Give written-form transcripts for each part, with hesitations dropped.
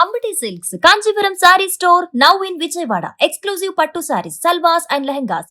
Ambati Silks, Kanchipuram Saree Store, now in Vijayawada. Exclusive Pattu sarees, salwars and lehengas.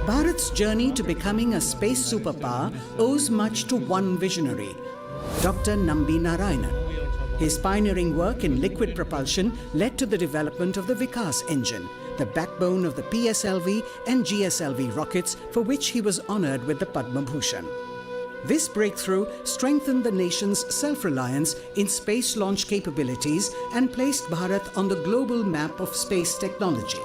Bharat's journey to becoming a space superpower owes much to one visionary, Dr. Nambi Narayanan. His pioneering work in liquid propulsion led to the development of the Vikas engine, the backbone of the PSLV and GSLV rockets, for which he was honored with the Padma Bhushan. This breakthrough strengthened the nation's self-reliance in space launch capabilities and placed Bharat on the global map of space technology.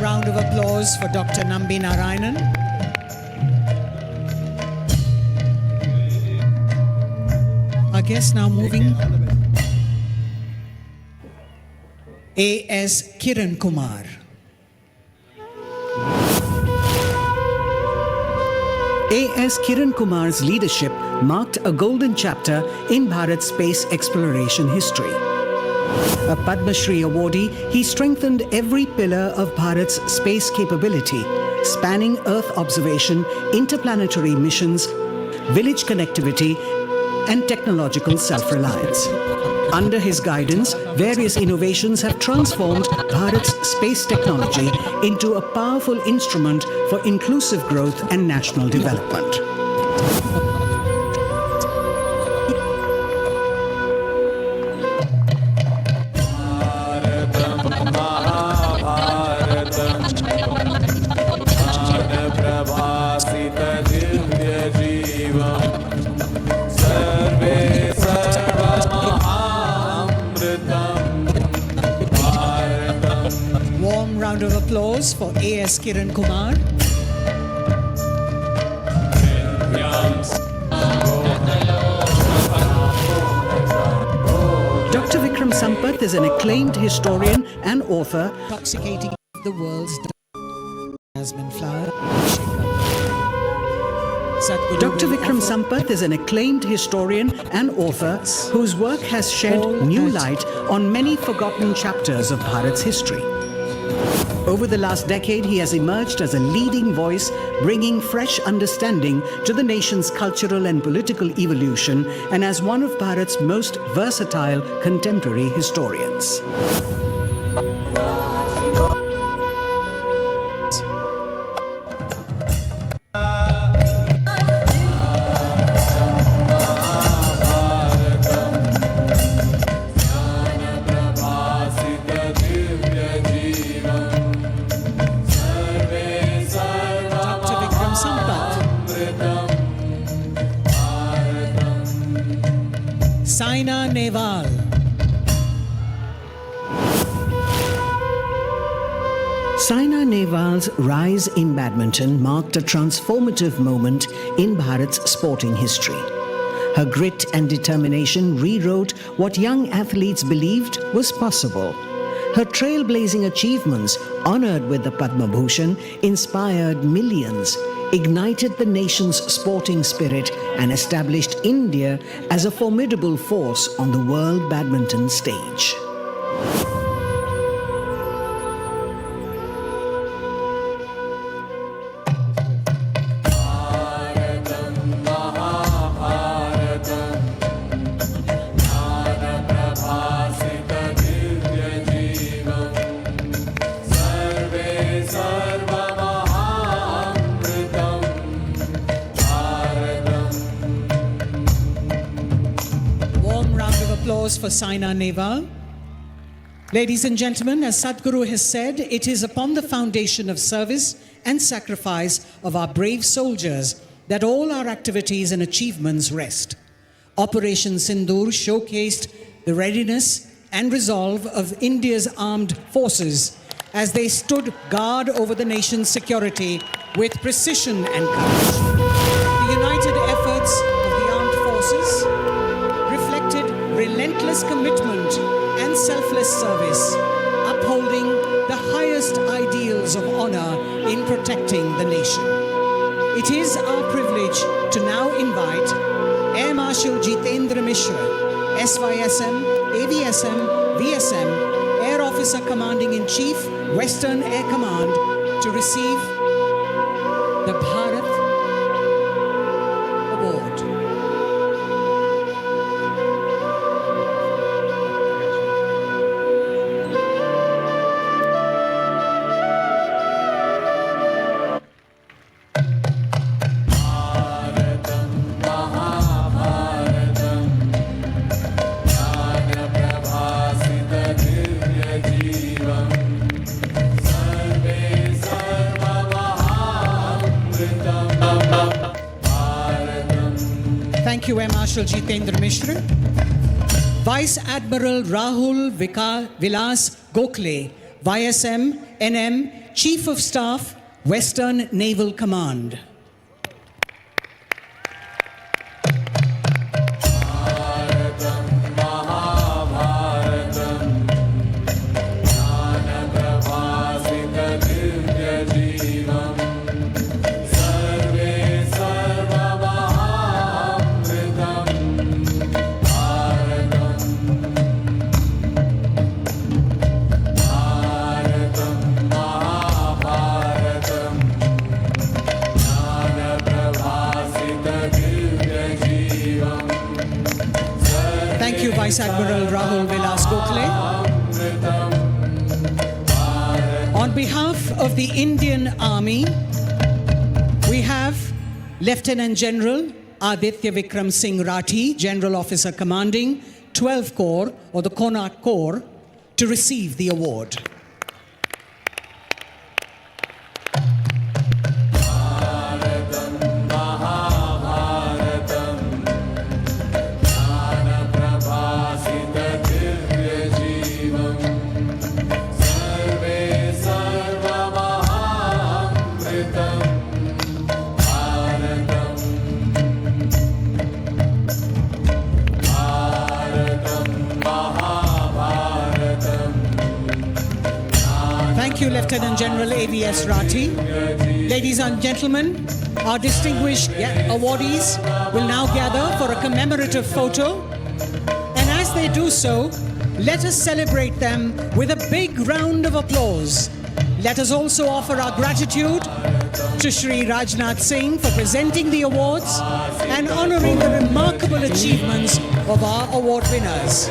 Round of applause for Dr. Nambi Narayanan. Our guest now moving. A.S. Kiran Kumar. A.S. Kiran Kumar's leadership marked a golden chapter in Bharat's space exploration history. A Padma Shri awardee, he strengthened every pillar of Bharat's space capability, spanning Earth observation, interplanetary missions, village connectivity, and technological self-reliance. Under his guidance, various innovations have transformed Bharat's space technology into a powerful instrument for inclusive growth and national development. Warm round of applause for A.S. Kiran Kumar. Dr. Vikram Sampath is an acclaimed historian and author. Intoxicating the world's jasmine flower. Dr. Vikram Sampath is an acclaimed historian and author whose work has shed new light on many forgotten chapters of Bharat's history. Over the last decade, he has emerged as a leading voice, bringing fresh understanding to the nation's cultural and political evolution, and as one of Bharat's most versatile contemporary historians. Saina Nehwal. Saina Nehwal's rise in badminton marked a transformative moment in Bharat's sporting history. Her grit and determination rewrote what young athletes believed was possible. Her trailblazing achievements, honored with the Padma Bhushan, inspired millions, ignited the nation's sporting spirit, and established India as a formidable force on the world badminton stage. Applause for Saina Nehwal. Ladies and gentlemen, as Sadhguru has said, it is upon the foundation of service and sacrifice of our brave soldiers that all our activities and achievements rest. Operation Sindoor showcased the readiness and resolve of India's armed forces as they stood guard over the nation's security with precision and courage. The united efforts of the armed forces reflected relentless commitment and selfless service, upholding the highest ideals of honor in protecting the nation. It is our privilege to now invite Air Marshal Jitendra Mishra, SYSM, AVSM, VSM, Air Officer Commanding-in-Chief, Western Air Command, to receive the Bharat Award. Thank you, Air Marshal Jitendra Mishra. Vice Admiral Rahul Vilas Gokhale, YSM, NM, Chief of Staff, Western Naval Command. Thank you, Vice Admiral Rahul Vilas Gokhale. On behalf of the Indian Army, we have Lieutenant General Aditya Vikram Singh Rathi, General Officer Commanding 12 Corps or the Connaught Corps, to receive the award. Thank you, Lieutenant General AVS Rathi. Ladies and gentlemen, our distinguished awardees will now gather for a commemorative photo. And as they do so, let us celebrate them with a big round of applause. Let us also offer our gratitude to Shri Rajnath Singh for presenting the awards and honoring the remarkable achievements of our award winners.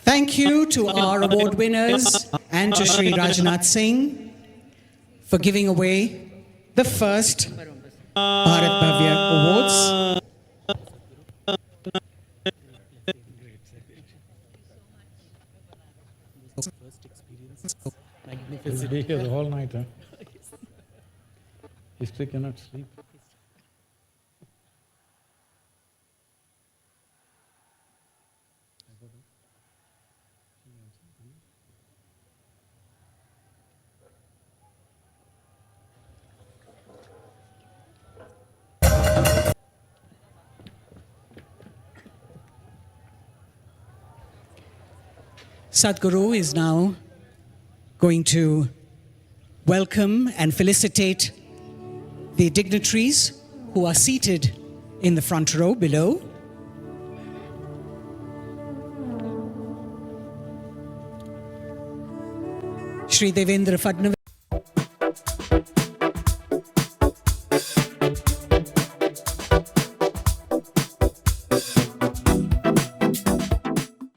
Thank you to our award winners and to Shri Rajnath Singh for giving away the first Bharat Bhavya Awards. You'll be here the whole night, huh? History cannot sleep. Sadhguru is now going to welcome and felicitate the dignitaries who are seated in the front row below. Shri Devendra Fadnavis.